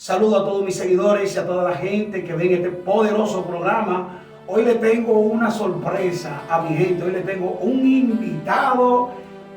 Saludo a todos mis seguidores y a toda la gente que ven este poderoso programa. Hoy le tengo una sorpresa a mi gente. Hoy le tengo un invitado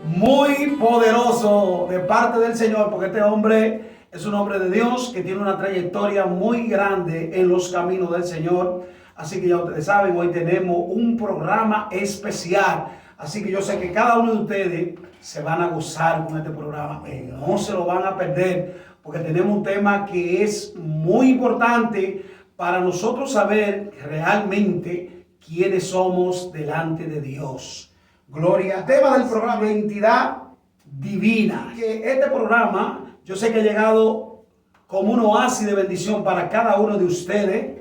muy poderoso de parte del Señor, porque este hombre es un hombre de Dios que tiene una trayectoria muy grande en los caminos del Señor. Así que ya ustedes saben, hoy tenemos un programa especial. Así que yo sé que cada uno de ustedes se van a gozar con este programa. No se lo van a perder, porque tenemos un tema que es muy importante para nosotros saber realmente quiénes somos delante de Dios. Gloria. El tema del programa, identidad divina. Que este programa, yo sé que ha llegado como un oasis de bendición para cada uno de ustedes.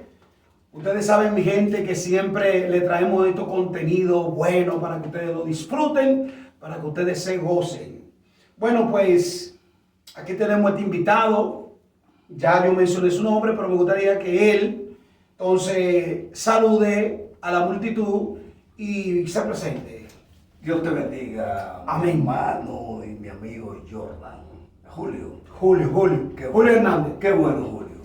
Ustedes saben, mi gente, que siempre le traemos estos contenidos buenos para que ustedes lo disfruten, para que ustedes se gocen. Bueno, pues aquí tenemos este invitado. Ya yo mencioné su nombre, pero me gustaría que él, entonces, salude a la multitud y se presente. Dios te bendiga, Amén. mi hermano y mi amigo Jordan. Julio. Julio Hernández. Qué bueno, Julio.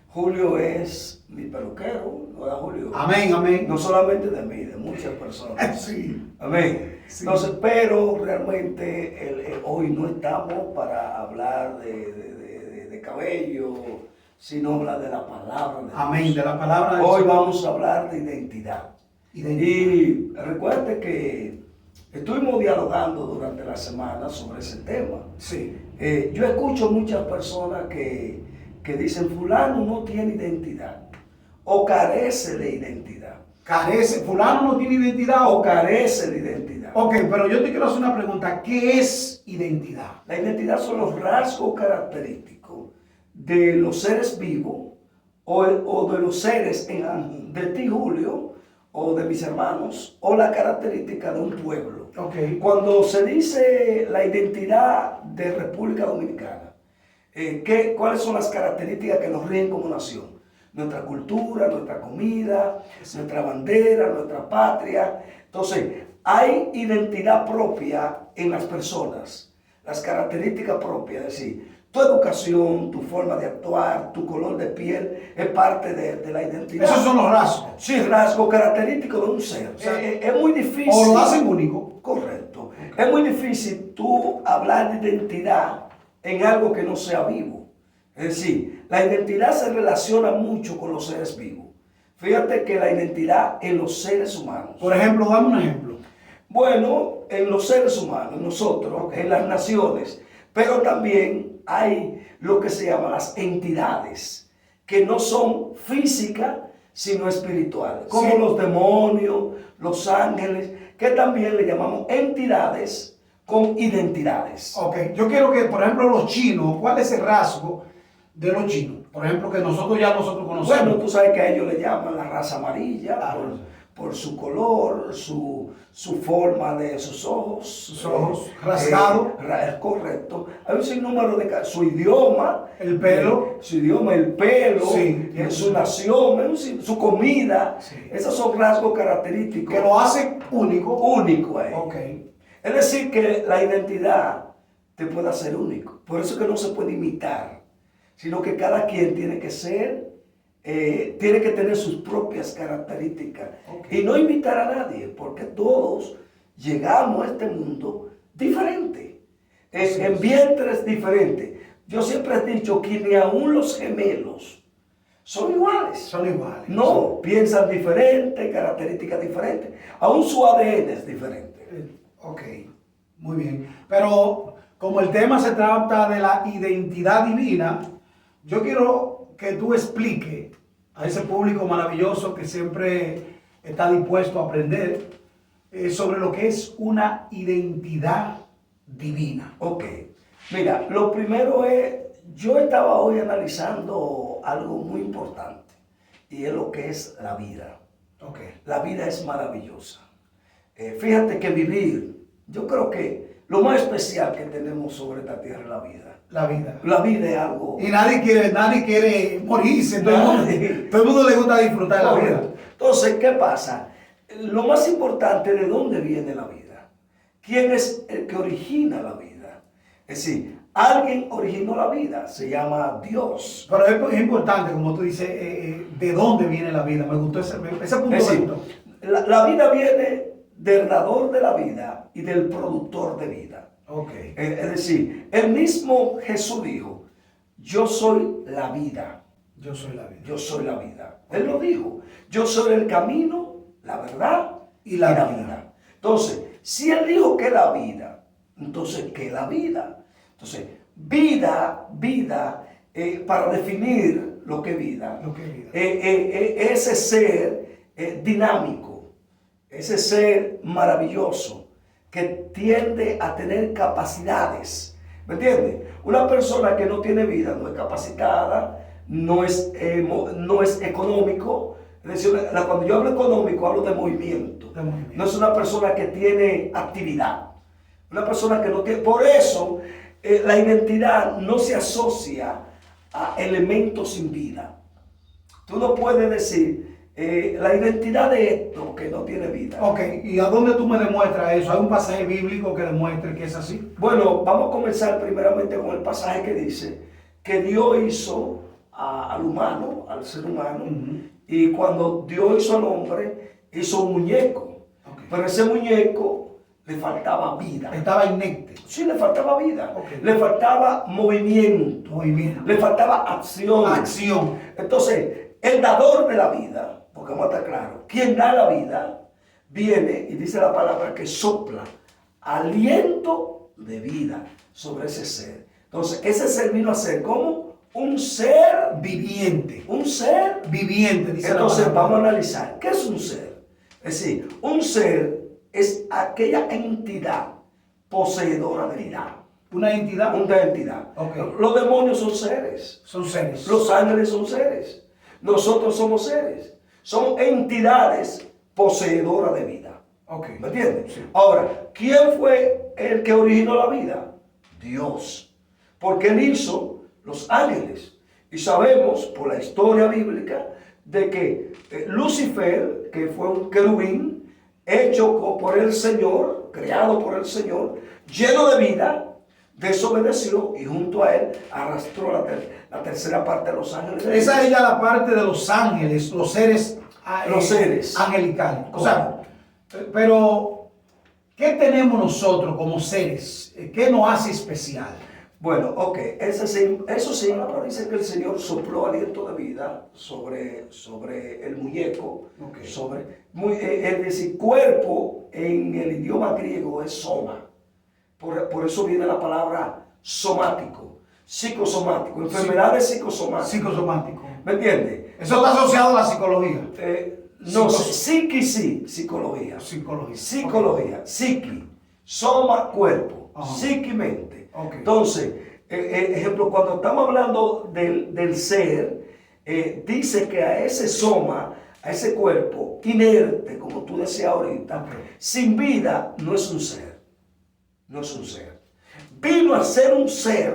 Julio es mi peluquero, ¿no es Julio? Amén. No solamente de mí, de muchas personas. Sí. Amén. Sí. Entonces, pero realmente hoy no estamos para hablar de cabello, sino hablar de la palabra de Dios. Amén. De la palabra de Hoy Dios. vamos a hablar de identidad. Identidad. Y recuerde que estuvimos dialogando durante la semana sobre ese tema. Sí. Yo escucho muchas personas que dicen fulano no tiene identidad o carece de identidad. Fulano no tiene identidad O carece de identidad. Ok, pero yo te quiero hacer una pregunta. ¿Qué es identidad? La identidad son los rasgos característicos de los seres vivos o de los seres de ti, Julio, o de mis hermanos, o la característica de un pueblo. Ok. Cuando se dice la identidad de República Dominicana, ¿cuáles son las características que nos rigen como nación? Nuestra cultura, nuestra comida, nuestra bandera, nuestra patria. Entonces, hay identidad propia en las personas, las características propias, es decir, tu educación, tu forma de actuar, tu color de piel, es parte de la identidad. Esos son los rasgos. Sí, rasgos característicos de un ser. O sea, es muy difícil. O lo hacen único. Correcto. Es muy difícil tú hablar de identidad en algo que no sea vivo. Es decir, la identidad se relaciona mucho con los seres vivos. Fíjate que la identidad en los seres humanos. Por ejemplo, dame un ejemplo. Bueno, en los seres humanos, nosotros, en las naciones, pero también hay lo que se llama las entidades, que no son físicas, sino espirituales, como Sí. los demonios, los ángeles, que también le llamamos entidades con identidades. Ok, yo quiero que, por ejemplo, los chinos, ¿cuál es el rasgo de los chinos? Por ejemplo, que nosotros conocemos. Bueno, tú sabes que a ellos le llaman la raza amarilla Claro. por su color, su forma de sus ojos. Sus ojos rasgados. Es correcto. Hay un sinnúmero de su idioma. El pelo. Su idioma, el pelo. Sí. Su nación, su comida. Sí. Esos son rasgos característicos. Que lo hace único. Único a ellos. Ok. Es decir, que la identidad te puede hacer único. Por eso que no se puede imitar, sino que cada quien tiene que ser, tiene que tener sus propias características. Okay. Y no imitar a nadie, porque todos llegamos a este mundo diferente, en vientres diferentes. Yo siempre he dicho que ni aún los gemelos son iguales. Son iguales. No, piensan diferente, características diferentes. Aún su ADN es diferente. Ok, muy bien. Pero como el tema se trata de la identidad divina, yo quiero que tú expliques a ese público maravilloso que siempre está dispuesto a aprender sobre lo que es una identidad divina. Ok, mira, lo primero es, yo estaba hoy analizando algo muy importante y es lo que es la vida. Ok. La vida es maravillosa. Fíjate que vivir, yo creo que lo más especial que tenemos sobre esta tierra es la vida. La vida. La vida es algo... Y nadie quiere morirse. Todo el mundo le gusta disfrutar de la vida. Entonces, ¿qué pasa? Lo más importante, ¿de dónde viene la vida? ¿Quién es el que origina la vida? Es decir, alguien originó la vida, se llama Dios. Pero es importante, como tú dices, de dónde viene la vida. Me gustó ese punto. Es decir, la vida viene del dador de la vida y del productor de vida. Okay. Es decir, el mismo Jesús dijo, yo soy la vida. Yo soy la vida. Yo soy la vida. Él lo dijo. Yo soy el camino, la verdad y la vida. Entonces, si él dijo que la vida, entonces, ¿qué es la vida? Entonces, vida, para definir lo que es vida, ese ser dinámico, ese ser maravilloso que tiende a tener capacidades. ¿Me entiendes? Una persona que no tiene vida no es capacitada, no es económico. Es decir, cuando yo hablo económico, hablo de movimiento. No es una persona que tiene actividad. Una persona que no tiene... Por eso, la identidad no se asocia a elementos sin vida. Tú no puedes decir, la identidad de esto que no tiene vida. Ok, ¿y a dónde tú me demuestras eso? ¿Hay un pasaje bíblico que demuestre que es así? Bueno, vamos a comenzar primeramente con el pasaje que dice que Dios hizo al humano, al ser humano, y cuando Dios hizo al hombre, hizo un muñeco. Okay. Pero ese muñeco le faltaba vida. Estaba inerte. Sí, le faltaba vida. Okay. Le faltaba movimiento. Le faltaba acción. Acción. Entonces, el dador de la vida, porque vamos a estar claros, quien da la vida, viene y dice la palabra que sopla aliento de vida sobre ese ser. Entonces, ese ser vino a ser como un ser viviente. Un ser viviente, dice. Entonces, vamos a analizar, ¿qué es un ser? Es decir, un ser es aquella entidad poseedora de vida. ¿Una entidad? Una entidad. Okay. Los demonios son seres. Son seres. Los ángeles son seres. Nosotros somos seres. Son entidades poseedoras de vida. Okay. ¿Me entiendes? Sí. Ahora, ¿quién fue el que originó la vida? Dios. Porque él hizo los ángeles. Y sabemos por la historia bíblica de que Lucifer, que fue un querubín hecho por el Señor, creado por el Señor, lleno de vida, desobedeció y junto a él arrastró la tercera parte de los ángeles. Esa es ya la parte de los ángeles, los seres angelicales. O sea, pero ¿qué tenemos nosotros como seres? ¿Qué nos hace especial? Bueno, ok, eso sí, pero dice que el Señor sopló aliento de vida sobre el muñeco, okay. Es decir, cuerpo en el idioma griego es soma, por eso viene la palabra somático, psicosomático, enfermedades psicosomáticas. ¿Me entiendes? Eso está asociado a la psicología. No, psiqui sí, psicología, psiqui, soma, cuerpo, psiqui, mente. Okay. Entonces, ejemplo, cuando estamos hablando del ser, dice que a ese soma, a ese cuerpo inerte, como tú decías ahorita, okay. Sin vida, no es un ser. No es un ser. Vino a ser un ser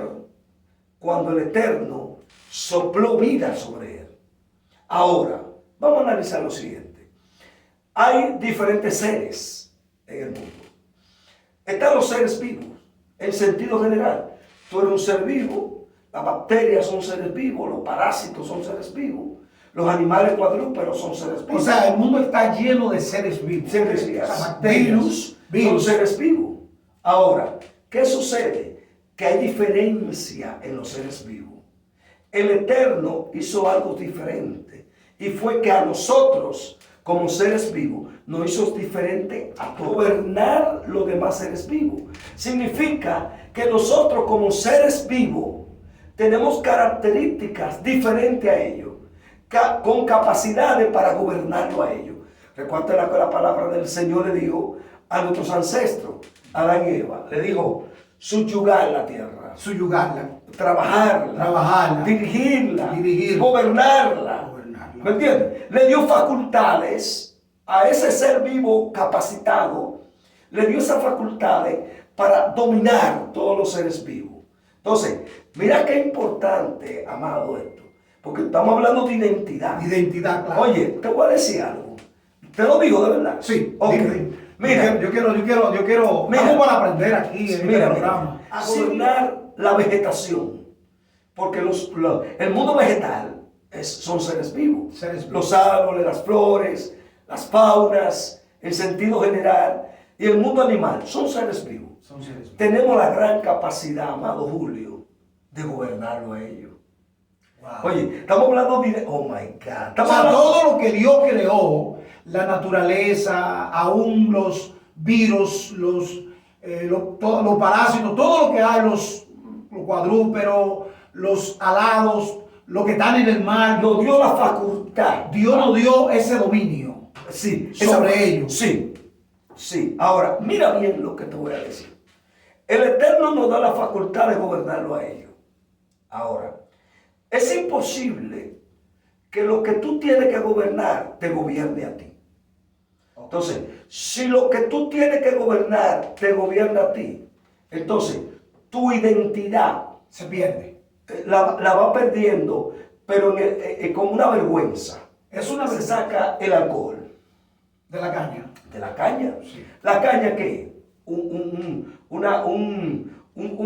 cuando el Eterno sopló vida sobre él. Ahora, vamos a analizar lo siguiente. Hay diferentes seres en el mundo. Están los seres vivos. En sentido general, tú eres un ser vivo, las bacterias son seres vivos, los parásitos son seres vivos, los animales cuadrúpedos son seres vivos. O sea, el mundo está lleno de seres vivos. Seres vivos. Bacterias son seres vivos. Ahora, ¿qué sucede? Que hay diferencia en los seres vivos. El Eterno hizo algo diferente y fue que a nosotros, como seres vivos, nos hizo diferente a gobernar los demás seres vivos. Significa que nosotros como seres vivos tenemos características diferentes a ellos, con capacidades para gobernarlo a ellos. Recuerda que la palabra del Señor le dijo a nuestros ancestros, Adán y Eva, le dijo, subyugar la tierra, trabajarla, dirigirla, gobernarla. ¿Me entiendes? Le dio facultades a ese ser vivo capacitado, le dio esas facultades para dominar todos los seres vivos. Entonces, mira qué importante, amado, esto. Porque estamos hablando de identidad. Identidad, claro. Oye, te voy a decir algo. ¿Te lo digo de verdad? Sí. Okay. Mira, yo quiero. Vamos a aprender aquí en el programa. A gobernar la vegetación, porque el mundo vegetal son seres vivos. Los árboles, las flores, las faunas, en sentido general, y el mundo animal son seres vivos. Tenemos la gran capacidad, amado Julio, de gobernarlo a ellos. Wow. Oye, estamos hablando de... Oh my God. O sea, todo lo que Dios creó, la naturaleza, aún los virus, los parásitos, todo lo que hay, los cuadrúpedos, los alados, lo que están en el mar, nos dio la facultad. Dios nos dio ese dominio sobre ellos. Sí, sí. Ahora, mira bien lo que te voy a decir. El Eterno nos da la facultad de gobernarlo a ellos. Ahora, es imposible que lo que tú tienes que gobernar te gobierne a ti. Entonces, si lo que tú tienes que gobernar te gobierna a ti, entonces tu identidad se pierde. La va perdiendo, pero con una vergüenza. Se saca el alcohol. De la caña. De la caña. Sí. ¿La caña qué? Una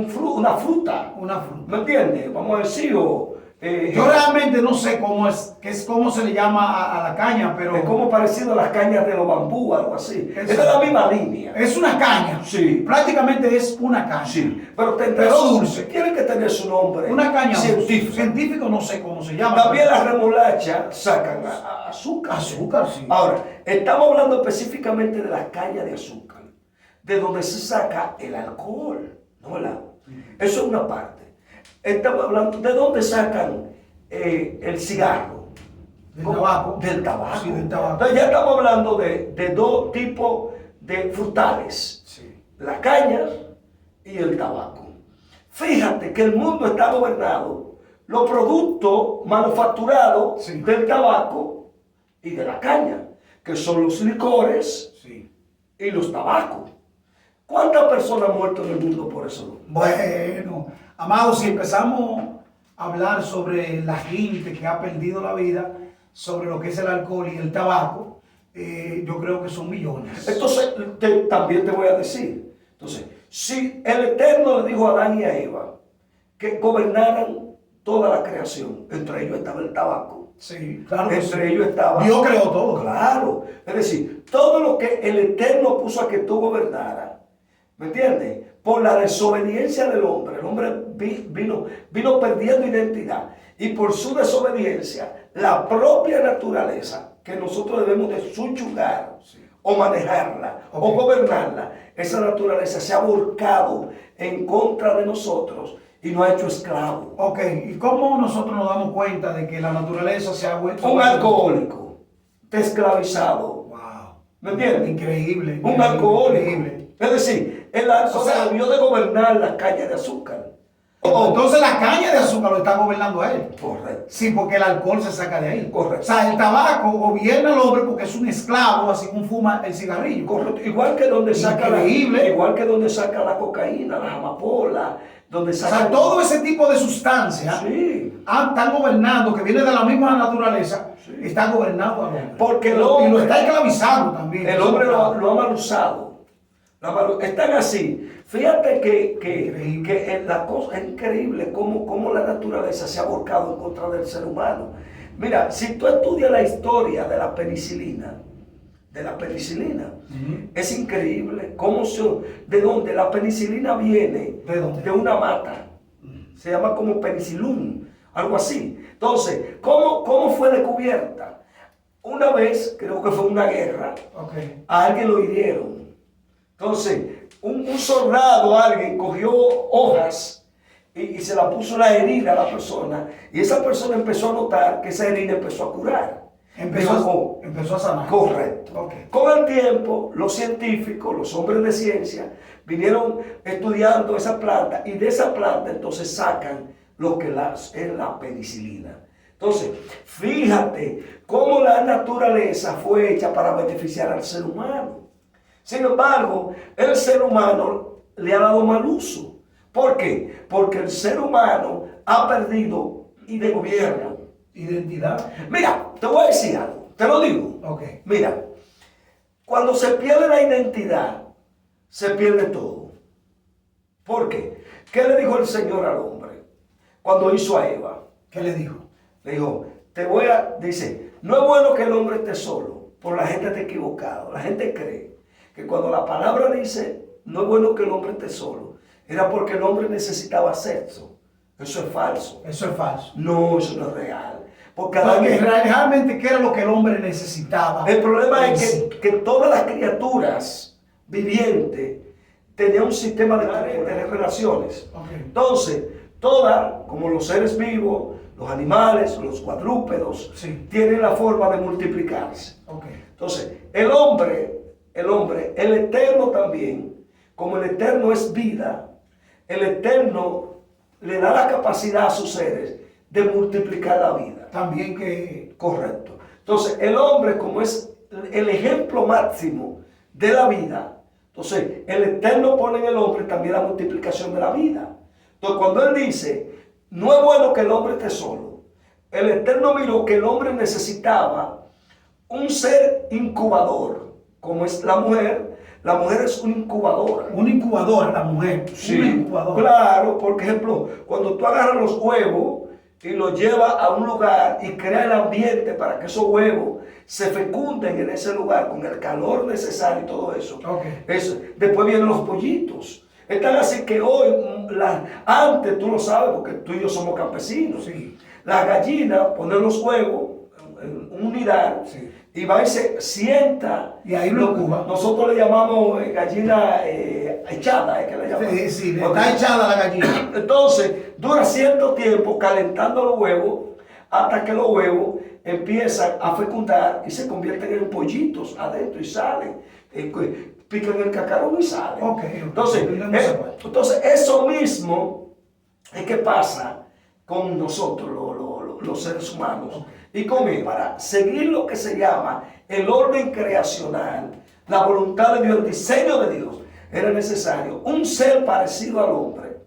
fruta. Una fruta. ¿Me entiendes? Vamos a decir, yo realmente no sé cómo se le llama a la caña, pero... Es como parecido a las cañas de los bambú, algo así. Es de la misma línea. Es una caña. Sí. Prácticamente es una caña. Sí. Pero dulce. Tiene que tener su nombre. Una caña científico. Científico no sé cómo se llama. También las remolachas sacan azúcar. Azúcar, sí. Ahora, estamos hablando específicamente de la caña de azúcar, de donde se saca el alcohol, ¿no? Eso es una parte. Estamos hablando de dónde sacan el cigarro. Del tabaco. Del tabaco. Sí, del tabaco. Entonces ya estamos hablando de dos tipos de frutales. Sí. La caña y el tabaco. Fíjate que el mundo está gobernado, los productos manufacturados del tabaco y de la caña, que son los licores y los tabacos. ¿Cuántas personas han muerto en el mundo por eso? Bueno, amados, si empezamos a hablar sobre la gente que ha perdido la vida, sobre lo que es el alcohol y el tabaco, yo creo que son millones. Entonces, también te voy a decir, entonces, si el Eterno le dijo a Adán y a Eva que gobernaran toda la creación, entre ellos estaba el tabaco. Sí, claro. Entre ellos estaba... Dios creó todo. Claro. Es decir, todo lo que el Eterno puso a que tú gobernaras, ¿me entiendes? Por la desobediencia del hombre. El hombre vino perdiendo identidad. Y por su desobediencia, la propia naturaleza que nosotros debemos de subyugar o manejarla o gobernarla, esa naturaleza se ha volcado en contra de nosotros y nos ha hecho esclavos. Ok, ¿y cómo nosotros nos damos cuenta de que la naturaleza se ha vuelto... Un alcohólico, esclavizado. Wow. ¿Me entiendes? Increíble. Un alcohólico. Increíble. Es decir, el alcohol se debió de gobernar la caña de azúcar. Entonces la caña de azúcar lo está gobernando a él. Correcto. Sí, porque el alcohol se saca de ahí. Correcto. O sea, el tabaco gobierna al hombre porque es un esclavo, así como fuma el cigarrillo. Correcto. Igual que donde saca igual que donde saca la cocaína, la amapola, donde saca... O sea, todo ese tipo de sustancias están gobernando, que viene de la misma naturaleza, está gobernando al hombre. Porque y lo está esclavizando también. El hombre lo ha mal usado. Están así. Fíjate que la cosa es increíble cómo la naturaleza se ha volcado en contra del ser humano. Mira, si tú estudias la historia de la penicilina, es increíble de dónde la penicilina viene. ¿De dónde? De una mata. Se llama como penicilum, algo así. Entonces, ¿cómo fue descubierta? Una vez, creo que fue una guerra, a alguien lo hirieron. Entonces, un soldado, alguien cogió hojas y se la puso la herida a la persona, y esa persona empezó a notar que esa herida empezó a curar. Empezó a sanar. Correcto. Con el tiempo, los científicos, los hombres de ciencia, vinieron estudiando esa planta, y de esa planta entonces sacan lo que es la penicilina. Entonces, fíjate cómo la naturaleza fue hecha para beneficiar al ser humano. Sin embargo, el ser humano le ha dado mal uso. ¿Por qué? Porque el ser humano ha perdido identidad. Mira, te voy a decir algo, te lo digo. Mira, cuando se pierde la identidad, se pierde todo. ¿Por qué? ¿Qué le dijo el Señor al hombre cuando hizo a Eva? ¿Qué le dijo? Le dijo, dice, no es bueno que el hombre esté solo, porque la gente está equivocada. La gente cree que cuando la palabra dice, no es bueno que el hombre esté solo, era porque el hombre necesitaba sexo. Eso es falso. Eso es falso. No, eso no es real. Porque realmente, ¿qué era lo que el hombre necesitaba? El problema es que todas las criaturas vivientes tenían un sistema de tener relaciones. Okay. Entonces, todas, como los seres vivos, los animales, los cuadrúpedos, sí, tienen la forma de multiplicarse. Okay. Entonces, el hombre, el eterno también, como el eterno es vida, el eterno le da la capacidad a sus seres de multiplicar la vida. También que... Correcto. Entonces, el hombre, como es el ejemplo máximo de la vida, entonces, el Eterno pone en el hombre también la multiplicación de la vida. Entonces, cuando él dice, no es bueno que el hombre esté solo, el Eterno miró que el hombre necesitaba un ser incubador, como es la mujer. La mujer es una incubadora. Una incubadora, la mujer. Sí, una incubadora. Claro, por ejemplo, cuando tú agarras los huevos y los llevas a un lugar y creas el ambiente para que esos huevos se fecunden en ese lugar con el calor necesario y todo eso. Okay. Después vienen los pollitos. Es tan así que hoy, antes tú lo sabes porque tú y yo somos campesinos. Sí. La gallina pone los huevos en un unidad. Sí. Y va y se sienta. Y ahí lo incuba. Nosotros le llamamos gallina echada, es que le llamamos. Sí, sí, está echada la gallina. Entonces, dura cierto tiempo calentando los huevos hasta que los huevos empiezan a fecundar y se convierten en pollitos adentro y salen. Pican el cacarón y salen. Okay. Entonces, eso mismo es que pasa con nosotros, los seres humanos. Okay. Y con él, para seguir lo que se llama el orden creacional, la voluntad de Dios, el diseño de Dios, era necesario un ser parecido al hombre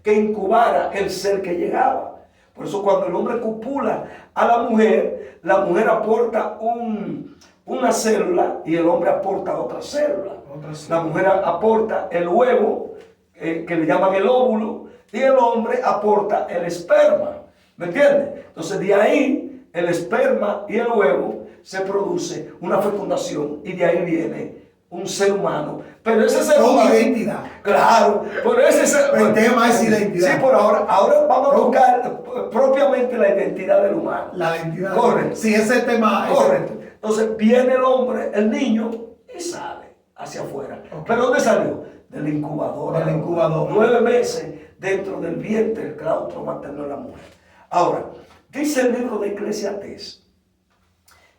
que incubara el ser que llegaba. Por eso cuando el hombre copula a la mujer aporta una célula y el hombre aporta otra célula. La mujer aporta el huevo, que le llaman el óvulo, y el hombre aporta el esperma. ¿Me entiendes? Entonces de ahí el esperma y el huevo se produce una fecundación y de ahí viene un ser humano. Pero ese ser humano... identidad. Claro, pero ese ser... El tema es identidad. Sí, por ahora vamos a tocar propiamente la identidad del humano. La identidad. Correcto. Sí, ese tema... Correcto. Entonces viene el hombre, el niño, y sale hacia afuera. Okay. ¿Pero dónde salió? Del incubador. Del incubador. 9 meses dentro del vientre del claustro materno de la mujer. Ahora, dice el libro de Eclesiastés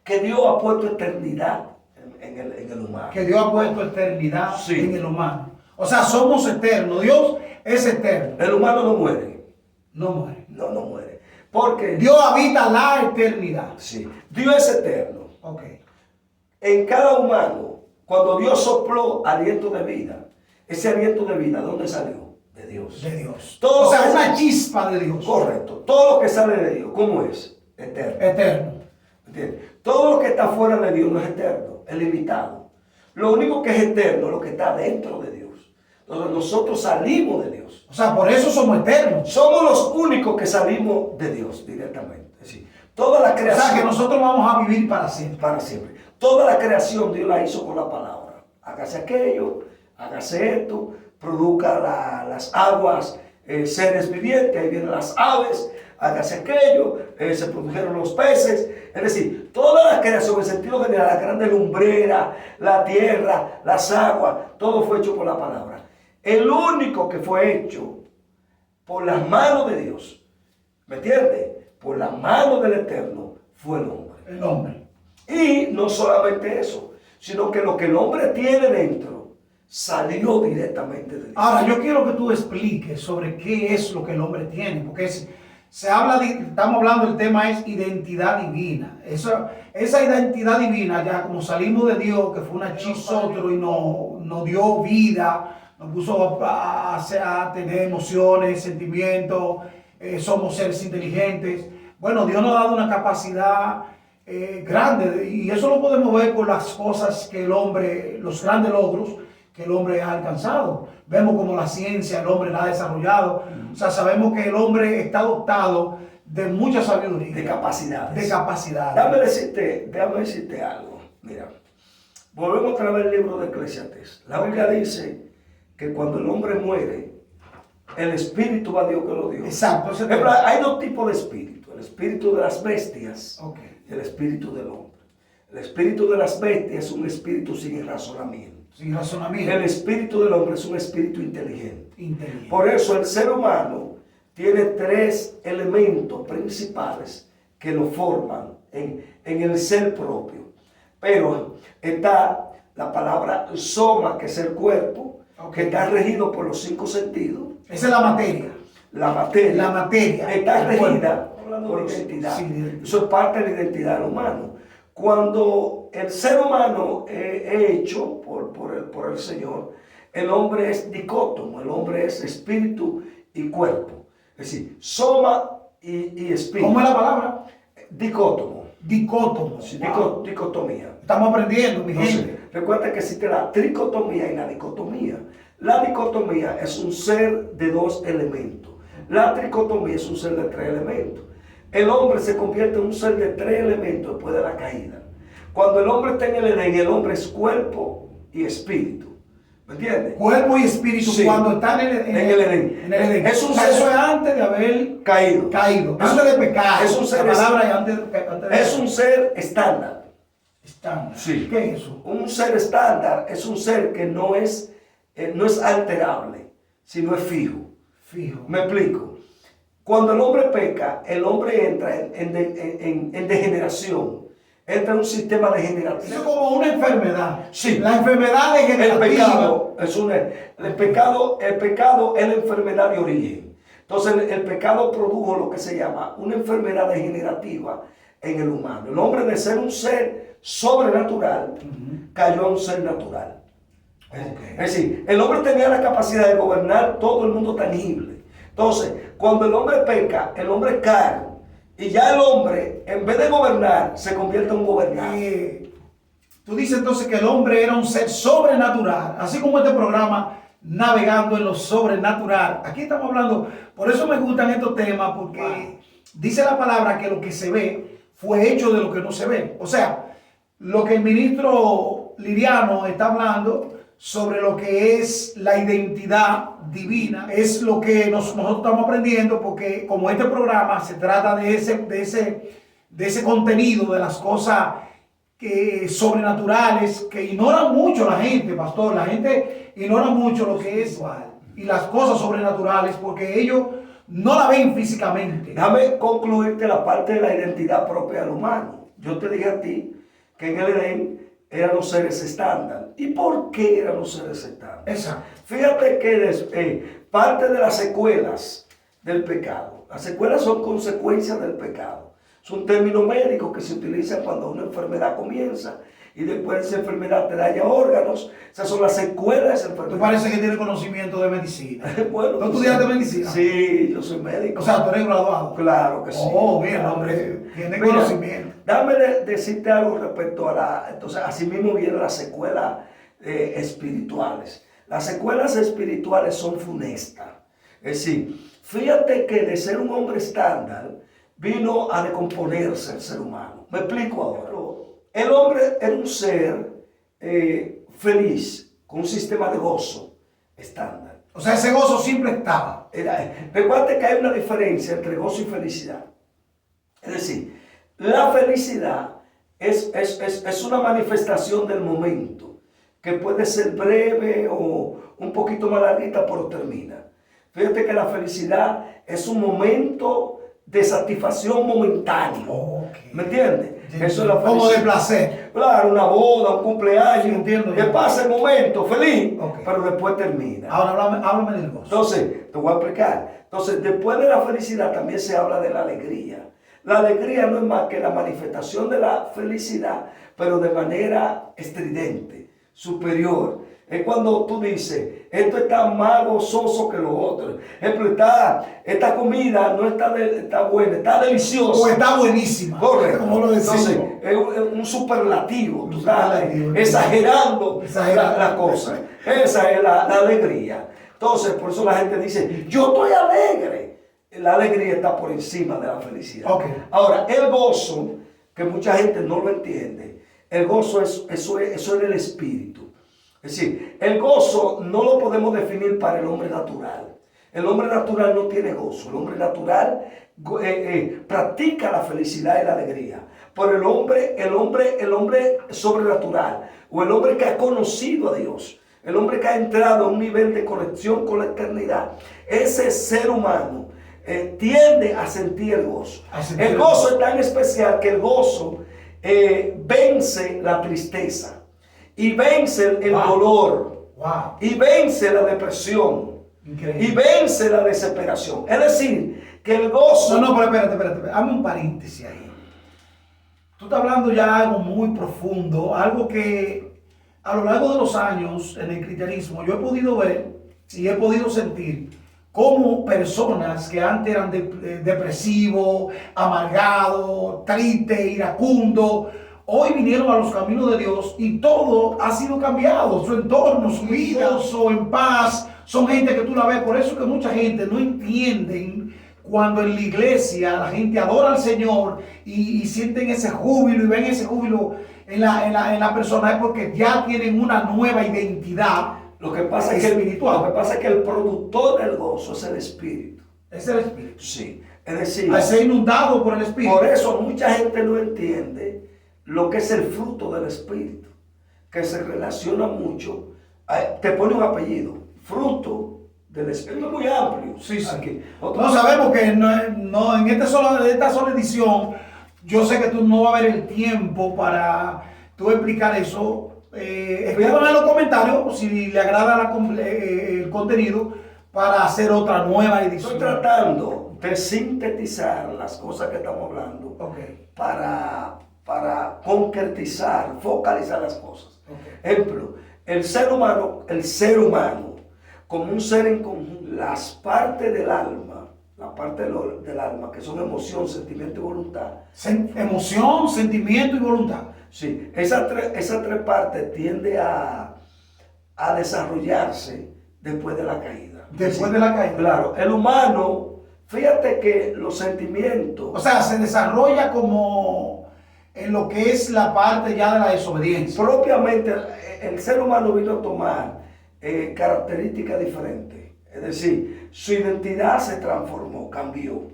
que Dios ha puesto eternidad en el humano. Que Dios ha puesto eternidad sí. en el humano. O sea, somos eternos. Dios es eterno. El humano no muere. No muere. No muere. Porque Dios habita la eternidad. Sí. Dios es eterno. Okay. En cada humano, cuando Dios sopló aliento de vida, ese aliento de vida, ¿dónde salió? De Dios. De Dios. Todo o sea, una chispa de Dios. Correcto. Todo lo que sale de Dios, ¿cómo es? Eterno. Eterno. ¿Entiendes? Todo lo que está fuera de Dios no es eterno, es limitado. Lo único que es eterno es lo que está dentro de Dios. Entonces nosotros salimos de Dios. O sea, por eso somos eternos. Somos los únicos que salimos de Dios directamente. Es decir, toda la creación... O sea, que nosotros vamos a vivir para siempre. Para siempre. Toda la creación Dios la hizo con la palabra. Hágase aquello, hágase esto, produzca las aguas, seres vivientes, ahí vienen las aves, hágase aquello, se produjeron los peces. Es decir, toda la creación en sentido general, la grande lumbrera, la tierra, las aguas, todo fue hecho por la palabra. El único que fue hecho por las manos de Dios, ¿me entiendes? Por la mano del Eterno fue el hombre. El hombre. Y no solamente eso, sino que lo que el hombre tiene dentro salió directamente de Dios. Ahora, yo quiero que tú expliques sobre qué es lo que el hombre tiene, porque estamos hablando, el tema es identidad divina. Esa identidad divina, ya como salimos de Dios, que fue una chisotro y nos dio vida, nos puso a tener emociones, sentimientos, somos seres inteligentes. Bueno, Dios nos ha dado una capacidad grande, y eso lo podemos ver por las cosas que el hombre, los grandes logros que el hombre ha alcanzado. Vemos como la ciencia, el hombre la ha desarrollado. O sea, sabemos que el hombre está dotado de mucha sabiduría. De capacidades. De capacidades. Déjame decirte algo. Mira, volvemos otra vez al libro de Eclesiastés. La Biblia dice que cuando el hombre muere, el espíritu va a Dios que lo dio. Exacto. Hay dos tipos de espíritu. El espíritu de las bestias y el espíritu del hombre. El espíritu de las bestias es un espíritu sin razonamiento. Sin razonamiento. El espíritu del hombre es un espíritu inteligente. Inteligente. Por eso el ser humano tiene tres elementos principales que lo forman en el ser propio. Pero está la palabra soma, que es el cuerpo, que está regido por los 5 sentidos. Esa es la materia. La materia está regida por la identidad. Sí. Eso es parte de la identidad del humano. Cuando el ser humano es hecho por el Señor, el hombre es dicótomo, el hombre es espíritu y cuerpo. Es decir, soma y espíritu. ¿Cómo es la palabra? Dicótomo. Dicótomo. Sí, Wow. dicotomía. Estamos aprendiendo, mi Entonces, gente. recuerda que existe la tricotomía y la dicotomía. La dicotomía es un ser de 2 elementos. La tricotomía es un ser de 3 elementos. El hombre se convierte en un ser de 3 elementos después de la caída. Cuando el hombre está en el Edén, el hombre es cuerpo y espíritu. ¿Me entiendes? Cuerpo y espíritu, Sí. cuando están en el Edén. En el Edén. Es un eso ser es antes de haber caído. antes de pecar. Es un ser, la palabra es antes de es un ser estándar. estándar. Sí. ¿Qué es eso? Un ser estándar es un ser que no es alterable, sino es fijo. Fijo. Me explico. Cuando el hombre peca, el hombre entra en degeneración, entra en un sistema Eso es degenerativo. como una enfermedad. Sí. La enfermedad El degenerativa. pecado es la enfermedad de origen. Entonces el pecado produjo lo que se llama una enfermedad degenerativa en el humano. El hombre, de ser un ser sobrenatural, cayó a un ser natural. Es decir, el hombre tenía la capacidad de gobernar todo el mundo tangible. Entonces, cuando el hombre peca, el hombre cae. Y ya el hombre, en vez de gobernar, se convierte en un gobernante. Tú dices entonces que el hombre era un ser sobrenatural, así como este programa, Navegando en lo Sobrenatural. Aquí estamos hablando, por eso me gustan estos temas, porque dice la palabra que lo que se ve fue hecho de lo que no se ve. O sea, lo que el ministro Liriano está hablando sobre lo que es la identidad divina, es lo que nosotros estamos aprendiendo, porque como este programa se trata de ese contenido, de las cosas sobrenaturales, que ignoran mucho la gente, pastor. La gente ignora mucho lo que es y las cosas sobrenaturales, porque ellos no la ven físicamente. Déjame concluirte la parte de la identidad propia del humano. Yo te dije a ti que en el Edén eran los seres estándar. ¿Y por qué eran los seres estándar? Exacto. Fíjate que parte de las secuelas del pecado, las secuelas son consecuencias del pecado. Es un término médico que se utiliza cuando una enfermedad comienza y después esa enfermedad te daña órganos. Esas son las secuelas de esa enfermedad. Tú parece que tienes conocimiento de medicina. Bueno, ¿Tú estudiaste medicina? Sí, yo soy médico. O sea, tú eres graduado. Claro que sí. Oh, bien, hombre. Tiene Mira, conocimiento. Déjame decirte algo respecto a entonces, así mismo vienen las secuelas espirituales. Las secuelas espirituales son funestas. Es decir, fíjate que de ser un hombre estándar, vino a decomponerse el ser humano. Me explico ahora. El hombre era un ser feliz, con un sistema de gozo estándar. O sea, ese gozo siempre estaba. Recuerda que hay una diferencia entre gozo y felicidad. Es decir, la felicidad es una manifestación del momento, que puede ser breve o un poquito más larguita, pero termina. Fíjate que la felicidad es un momento de satisfacción momentánea. Okay. ¿Me entiendes? Eso es la felicidad. Como de placer. Claro, una boda, un cumpleaños. Sí, entiendo. Que pasa el momento feliz, Okay, pero después termina. Ahora háblame del gozo. Entonces, te voy a explicar. Entonces, después de la felicidad también se habla de la alegría. La alegría no es más que la manifestación de la felicidad, pero de manera estridente, superior. Es cuando tú dices, esto está más gozoso que lo otro. Ejemplo, esta comida no está buena, está deliciosa. O está buenísima. Correcto. Como lo decimos. Entonces, es un superlativo. Tú estás Superlativo. exagerando la cosa. Esa es la alegría. Entonces, por eso la gente dice, yo estoy alegre. La alegría está por encima de la felicidad. Okay. Ahora, el gozo, que mucha gente no lo entiende, el gozo eso es el espíritu. Es decir, el gozo no lo podemos definir para el hombre natural. El hombre natural no tiene gozo. El hombre natural practica la felicidad y la alegría. Pero el hombre sobrenatural, o el hombre que ha conocido a Dios, el hombre que ha entrado a un nivel de conexión con la eternidad, ese ser humano tiende a sentir el gozo. El gozo es tan especial que el gozo vence la tristeza. Y vence el dolor. Wow. Y vence la depresión. Increíble. Y vence la desesperación. Es decir, que el gozo... No, pero espérate. Hazme un paréntesis ahí. Tú estás hablando ya algo muy profundo, algo que a lo largo de los años en el cristianismo yo he podido ver y he podido sentir cómo personas que antes eran depresivos, amargados, tristes, iracundos, hoy vinieron a los caminos de Dios y todo ha sido cambiado. Su entorno, su vida, gozo, en paz. Son gente que tú la ves. Por eso que mucha gente no entienden cuando en la iglesia la gente adora al Señor y sienten ese júbilo y ven ese júbilo en la persona. Es porque ya tienen una nueva identidad. Lo que pasa es que el productor del gozo es el espíritu. Es el espíritu. Sí. Es decir, al ser inundado por el espíritu. Por eso mucha gente no entiende lo que es el fruto del espíritu, que se relaciona mucho, te pone un apellido, fruto del espíritu, es muy amplio. Sí. Aquí. No sabemos que no en esta sola edición, yo sé que tú no va a haber el tiempo para tú explicar eso. Escriban en los comentarios si le agrada el contenido para hacer otra nueva edición. Estoy tratando de sintetizar las cosas que estamos hablando para concretizar, focalizar las cosas. Ejemplo, el ser humano como un ser en conjunto, las partes del alma, la parte del alma que son emoción, sentimiento y voluntad. Emoción, sentimiento y voluntad. Sí, esas tres partes tienden a desarrollarse después de la caída. Después de la caída. Claro, el humano, fíjate que los sentimientos... O sea, se desarrolla como en lo que es la parte ya de la desobediencia. Propiamente, el ser humano vino a tomar características diferentes. Es decir, su identidad se transformó, cambió.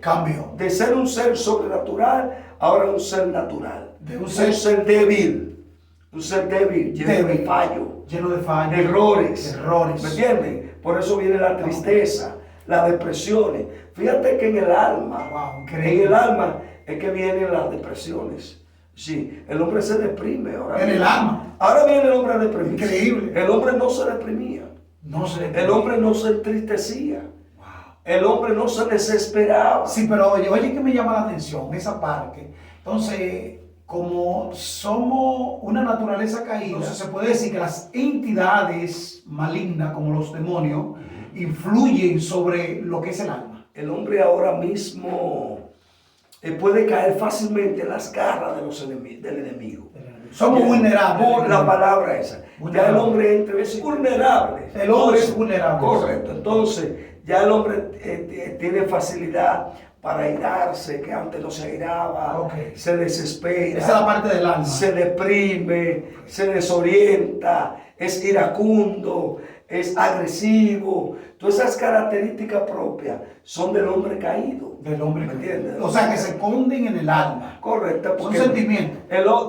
De ser un ser sobrenatural, ahora un ser natural. De un ser débil. Un ser débil, lleno de fallo. De errores. ¿Me entienden? Por eso viene la tristeza, las depresiones. Fíjate que en el alma, es que vienen las depresiones. Sí, el hombre se deprime ahora. El alma. Ahora viene el hombre a deprimir. Increíble. El hombre no se deprimía. El hombre no se entristecía. Wow. El hombre no se desesperaba. Sí, pero oye que me llama la atención esa parte. Entonces, como somos una naturaleza caída, entonces se puede decir que las entidades malignas, como los demonios, influyen sobre lo que es el alma. El hombre ahora mismo puede caer fácilmente en las garras del enemigo. Somos vulnerables. La palabra esa. Ya el hombre es vulnerable. El hombre es vulnerable. Correcto. Entonces, ya el hombre tiene facilidad para airarse, que antes no se airaba, se desespera. Esa es la parte del alma. Se deprime, se desorienta, es iracundo, es agresivo. Todas esas características propias son del hombre caído. Del hombre ¿Me entiendes? O sea, que se esconden en el alma. Correcto. Son sentimientos.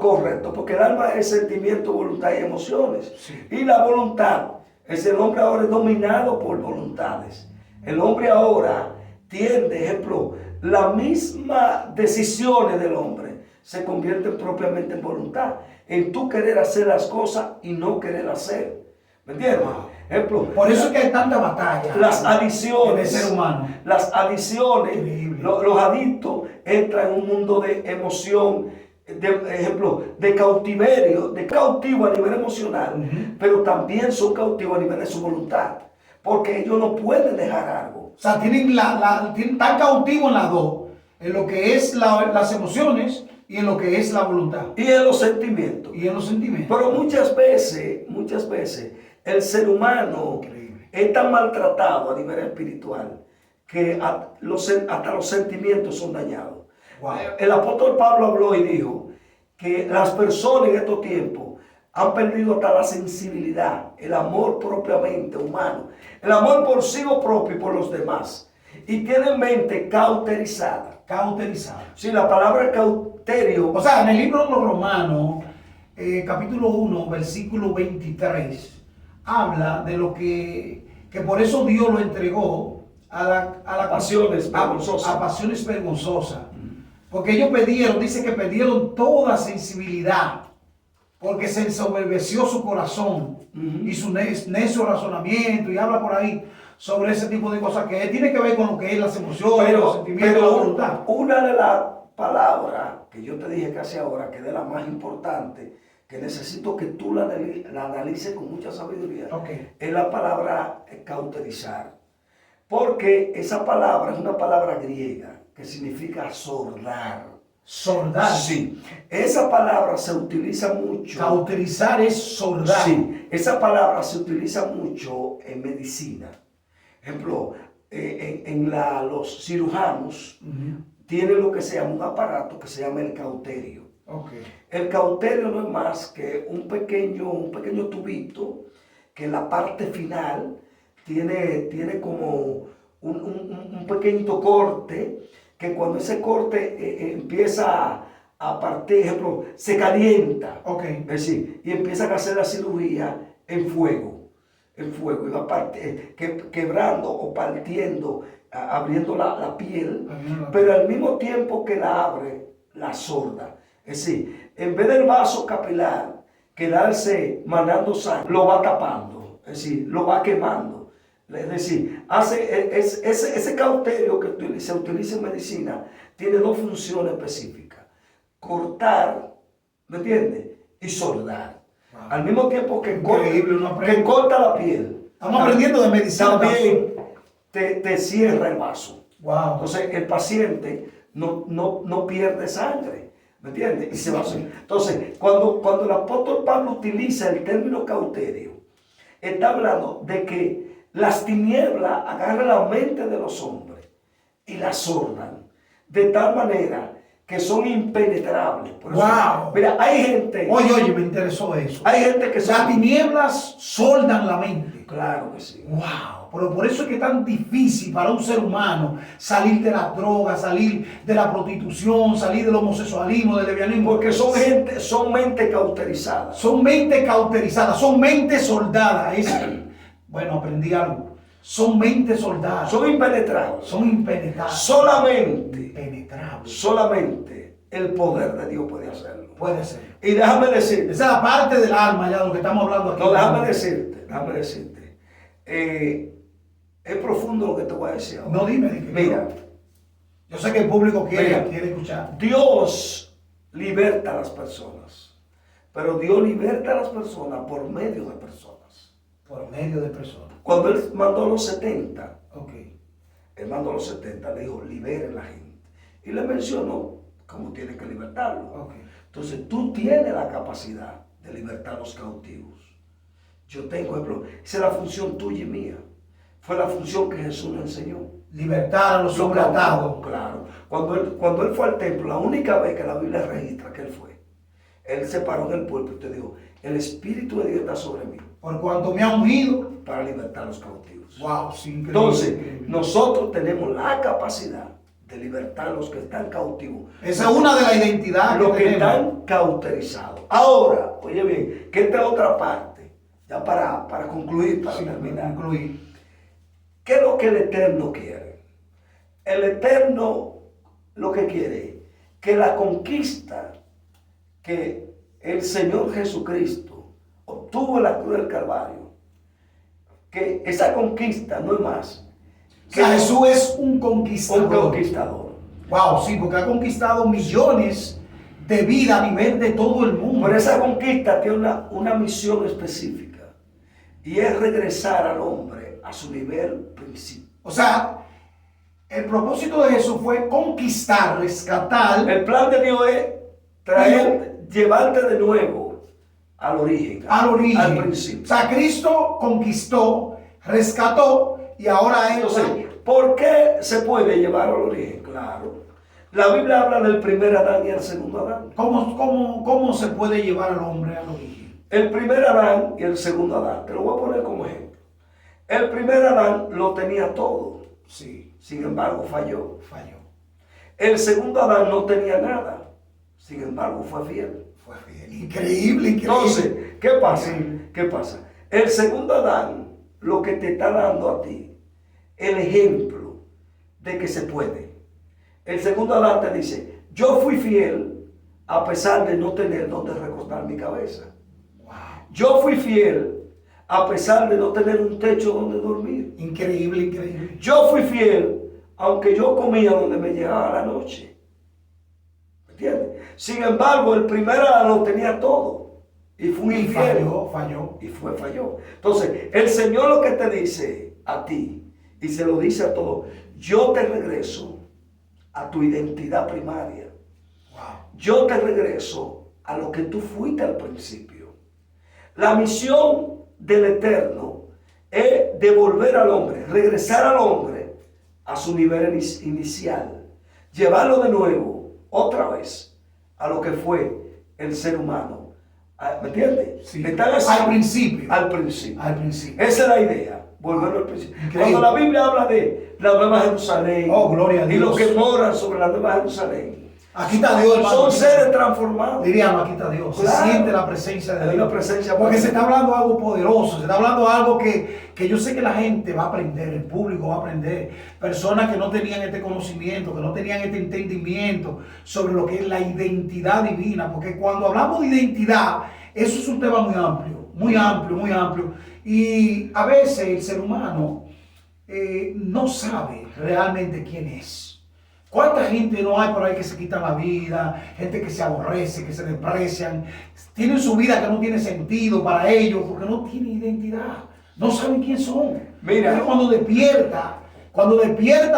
Correcto, porque el alma es sentimiento, voluntad y emociones. Sí. Y la voluntad, el hombre ahora es dominado por voluntades. El hombre ahora tiende, ejemplo, las mismas decisiones del hombre se convierten propiamente en voluntad. En tú querer hacer las cosas y no querer hacer. ¿Me entiendes? Wow. Ejemplo, por eso es que hay tanta batalla. Las adicciones. En el ser humano. Las adicciones. Los adictos entran en un mundo de emoción de cautiverio, de cautivo a nivel emocional, pero también son cautivos a nivel de su voluntad, porque ellos no pueden dejar algo. O sea, están cautivos en las dos, en lo que es las emociones y en lo que es la voluntad. Y en los sentimientos. Y en los sentimientos. Pero muchas veces, el ser humano es tan maltratado a nivel espiritual que hasta los sentimientos son dañados. Wow. El apóstol Pablo habló y dijo que las personas en estos tiempos han perdido hasta la sensibilidad, el amor propiamente humano, el amor por sí propio y por los demás. Y tienen mente cauterizada. Cauterizada. Sí, la palabra cauterio. O sea, en el libro de los Romanos, capítulo 1, versículo 23, habla de lo que por eso Dios lo entregó a la Pasiones vergonzosas. A pasiones vergonzosas. Porque ellos dice que perdieron toda sensibilidad, porque se ensoberbeció su corazón y su necio razonamiento, y habla por ahí sobre ese tipo de cosas que tiene que ver con lo que es las emociones, los sentimientos, la voluntad. Una de las palabras que yo te dije casi ahora, que es de la más importante, que necesito que tú la analices con mucha sabiduría, es la palabra cauterizar. Porque esa palabra es una palabra griega que significa sordar. Sordar. Sí. Esa palabra se utiliza mucho. Cauterizar es sordar. Sí. Esa palabra se utiliza mucho en medicina. Ejemplo, los cirujanos tienen lo que se llama un aparato que se llama el cauterio. El cauterio no es más que un pequeño tubito que en la parte final tiene como un pequeñito corte, que cuando ese corte empieza a partir, ejemplo, se calienta, es decir, y empiezan a hacer la cirugía en fuego, y va quebrando o partiendo, abriendo la piel, pero al mismo tiempo que la abre, la sorda. Es decir, en vez del vaso capilar quedarse mandando sangre, lo va tapando, es decir, lo va quemando. Es decir, ese cauterio que se utiliza en medicina tiene dos funciones específicas: cortar, ¿me entiendes? Y soldar. Wow. Al mismo tiempo que corta la piel. Estamos aprendiendo de medicina. También te cierra el vaso. Wow. Entonces el paciente no pierde sangre, ¿me entiendes? Y se va a hacer. Entonces, cuando el apóstol Pablo utiliza el término cauterio, está hablando de que las tinieblas agarran la mente de los hombres y la sordan de tal manera que son impenetrables. Por eso, wow. Mira, hay gente. Oye, me interesó eso. Hay gente que las tinieblas soldan la mente. Claro que sí. Wow. Pero por eso es que es tan difícil para un ser humano salir de la droga, salir de la prostitución, salir del homosexualismo, del lesbianismo. Porque son mente cauterizadas. Son mente cautelizadas, son mente soldadas. Bueno, aprendí algo. Son mentes soldadas. Son impenetrables. Son impenetrables. Solamente el poder de Dios puede hacerlo. Puede ser. Y déjame decirte. Esa es la parte del alma ya de lo que estamos hablando aquí. No, déjame decirte. Es profundo lo que te voy a decir ahora. No, dime. Mira. Yo sé que el público quiere escuchar. Dios liberta a las personas. Pero Dios liberta a las personas por medio de personas. Por medio de personas. Cuando Él mandó a los 70, Él mandó a los 70, le dijo, libere a la gente. Y le mencionó cómo tiene que libertarlo. Entonces, tú tienes la capacidad de libertar a los cautivos. Yo tengo, ejemplo, esa es la función tuya y mía. Fue la función que Jesús nos enseñó. Libertar a los hombres atados. Claro. Cuando él fue al templo, la única vez que la Biblia registra que Él fue, Él se paró en el pueblo y te dijo, el Espíritu de Dios está sobre mí. Por cuanto me ha ungido. Para libertar a los cautivos. Wow, sí, entonces, nosotros tenemos la capacidad de libertar a los que están cautivos. Esa es una de las identidades. Los que están cauterizados. Ahora, oye bien, que esta otra parte, ya para concluir, para terminar. ¿Qué es lo que el Eterno quiere? El Eterno lo que quiere, que la conquista que el Señor Jesucristo obtuvo en la cruz del Calvario, que esa conquista no es más. Que Jesús es un conquistador. Un conquistador. Wow, sí, porque ha conquistado millones de vida a nivel de todo el mundo. Pero esa conquista tiene una misión específica y es regresar al hombre a su nivel principal. O sea, el propósito de eso fue conquistar, rescatar. El plan de Dios es llevarte de nuevo al origen. Al principio. O sea, Cristo conquistó, rescató y ahora Él... Entonces, ¿por qué se puede llevar al origen? Claro. La Biblia habla del primer Adán y el segundo Adán. ¿Cómo se puede llevar al hombre al origen? El primer Adán y el segundo Adán. Te lo voy a poner como ejemplo. El primer Adán lo tenía todo. Sí. Sin embargo, falló. Falló. El segundo Adán no tenía nada. Sin embargo, fue fiel. Fue fiel. Increíble, increíble. Entonces, ¿qué pasa? Increíble. ¿Qué pasa? El segundo Adán lo que te está dando a ti, el ejemplo de que se puede. El segundo Adán te dice, yo fui fiel a pesar de no tener donde recostar mi cabeza. Wow. Yo fui fiel a pesar de no tener un techo donde dormir. Increíble, increíble. Yo fui fiel aunque yo comía donde me llegaba la noche. ¿Me entiendes? Sin embargo, el primer Adán lo tenía todo. Y fue un infiel. Falló. Y falló. Entonces, el Señor lo que te dice a ti, y se lo dice a todos, yo te regreso a tu identidad primaria. Wow. Yo te regreso a lo que tú fuiste al principio. La misión del Eterno es devolver al hombre, regresar al hombre a su nivel inicial, llevarlo de nuevo, otra vez, a lo que fue el ser humano. ¿Me entiendes? Sí. Al principio. Al principio. Al principio. Esa es la idea. Volverlo al principio. Increíble. Cuando la Biblia habla de la Nueva Jerusalén, Oh, gloria a Dios. y los que moran sobre la Nueva Jerusalén, Aquí está Dios, hermano. son seres transformados. Diríamos, aquí está Dios. Claro. Se siente la presencia de Hay Dios. una presencia Porque buena. se está hablando de algo poderoso. Se está hablando de algo que yo sé que la gente va a aprender. El público va a aprender. Personas que no tenían este conocimiento, que no tenían este entendimiento sobre lo que es la identidad divina. Porque cuando hablamos de identidad, eso es un tema muy amplio. Muy amplio, muy amplio. Y a veces el ser humano no sabe realmente quién es. ¿Cuánta gente no hay por ahí que se quitan la vida? Gente que se aborrece, que se desprecian. Tienen su vida que no tiene sentido para ellos porque no tienen identidad. No saben quién son. Mira. Pero cuando despierta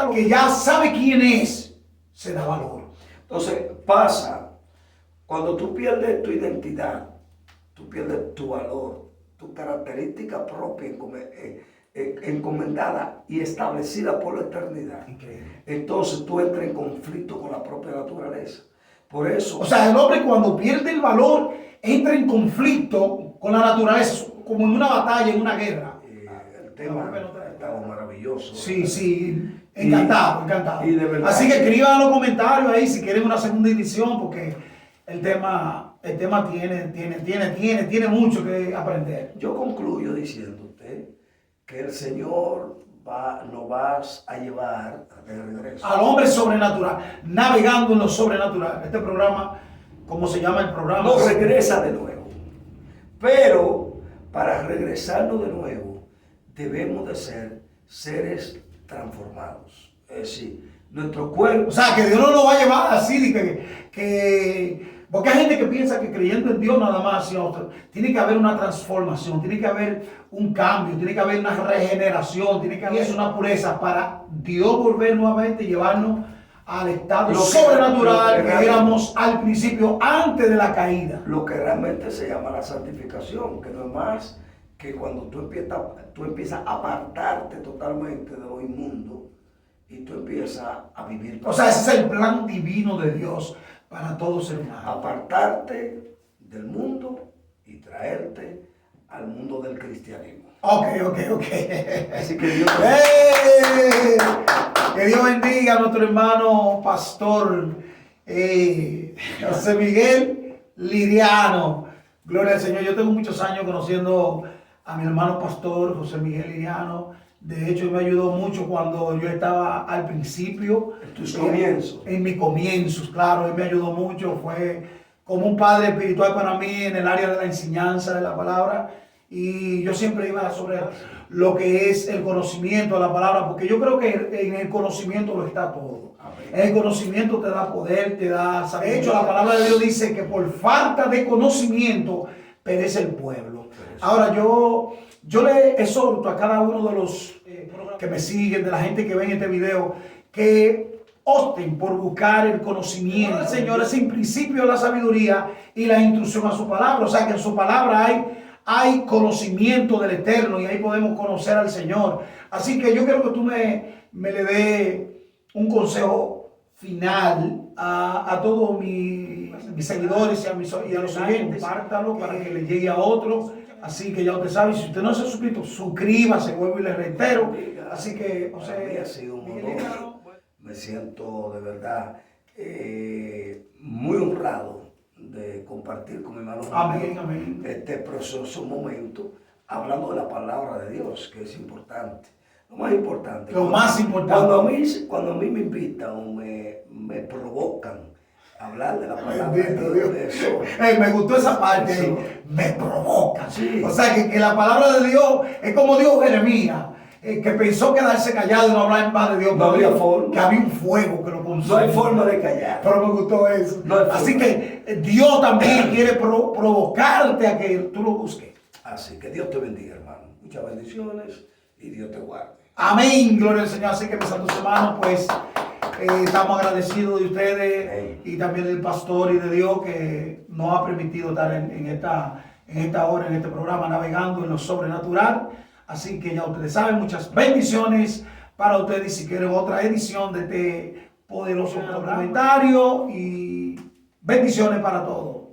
lo que ya sabe quién es, se da valor. Entonces pasa, cuando tú pierdes tu identidad, tú pierdes tu valor, tu característica propia encomendada y establecida por la eternidad. Increíble. Entonces tú entras en conflicto con la propia naturaleza. Por eso... O sea, el hombre cuando pierde el valor entra en conflicto con la naturaleza, como en una batalla, en una guerra. el tema está maravilloso. Sí, sí. Encantado, encantado. Y de verdad, así que escriban en los comentarios ahí si quieren una segunda edición, porque el tema tiene mucho que aprender. yo concluyo diciéndote que el Señor nos va a llevar de regreso Al hombre sobrenatural, navegando en lo sobrenatural. Este programa, ¿cómo se llama el programa? nos regresa de nuevo. Pero para regresarnos de nuevo, debemos de ser seres transformados. Es decir, nuestro cuerpo... O sea, que Dios no nos va a llevar así, porque hay gente que piensa que creyendo en Dios nada más, tiene que haber una transformación, tiene que haber un cambio, tiene que haber una regeneración, tiene que haber una pureza para Dios volver nuevamente y llevarnos al estado sobrenatural que éramos al principio, antes de la caída. Lo que realmente se llama la santificación, que no es más que cuando tú empiezas a apartarte totalmente de lo inmundo y tú empiezas a vivir. O sea, ese es el plan divino de Dios para todo ser humano. Apartarte del mundo y traerte al mundo del cristianismo. Ok. Así que Dios... Que Dios bendiga a nuestro hermano pastor José Miguel Liriano. Gloria al Señor. Yo tengo muchos años conociendo a mi hermano pastor José Miguel Liriano. De hecho, me ayudó mucho cuando yo estaba al principio. En tus comienzos. En mis comienzos, claro. Él me ayudó mucho. Fue como un padre espiritual para mí en el área de la enseñanza de la palabra. Y yo siempre iba sobre lo que es el conocimiento de la palabra, porque yo creo que en el conocimiento lo está todo. El conocimiento te da poder, te da... De hecho, la palabra de Dios dice que por falta de conocimiento perece el pueblo. Ahora, yo le exhorto a cada uno de los que me siguen, de la gente que ven este video, que opten por buscar el conocimiento. El Señor es en principio la sabiduría y la instrucción a su palabra. O sea que en su palabra hay conocimiento del Eterno y ahí podemos conocer al Señor. Así que yo quiero que tú me le des un consejo final a todos mis seguidores y a los oyentes. Compártalo para que le llegue a otros. Así que ya usted sabe, si usted no se ha suscrito, suscríbase, vuelvo y le reitero. Así que, o sea, ha sido un honor. Me siento de verdad muy honrado de compartir con mi hermano amén. Este precioso momento, hablando de la palabra de Dios, que es importante. Lo más importante. Cuando a mí me invitan o me provocan a hablar de la palabra de Dios. Me gustó esa parte. Sí. Me provocan. Sí. O sea, que la palabra de Dios es como dijo Jeremías, que pensó quedarse callado y no hablar en paz de Dios. No había forma. Que había un fuego que lo consumía. No hay forma de callar. Pero me gustó eso. No hay Así forma. que Dios también quiere provocarte a que tú lo busques. Así que Dios te bendiga, hermano. Muchas bendiciones y Dios te guarde. Amén, gloria al Señor. Así que mis santos hermanos, pues estamos agradecidos de ustedes y también del pastor y de Dios que nos ha permitido estar en esta hora, en este programa, navegando en lo sobrenatural. Así que ya ustedes saben, muchas bendiciones para ustedes. Si quieren otra edición de este poderoso comentario y bendiciones para todos.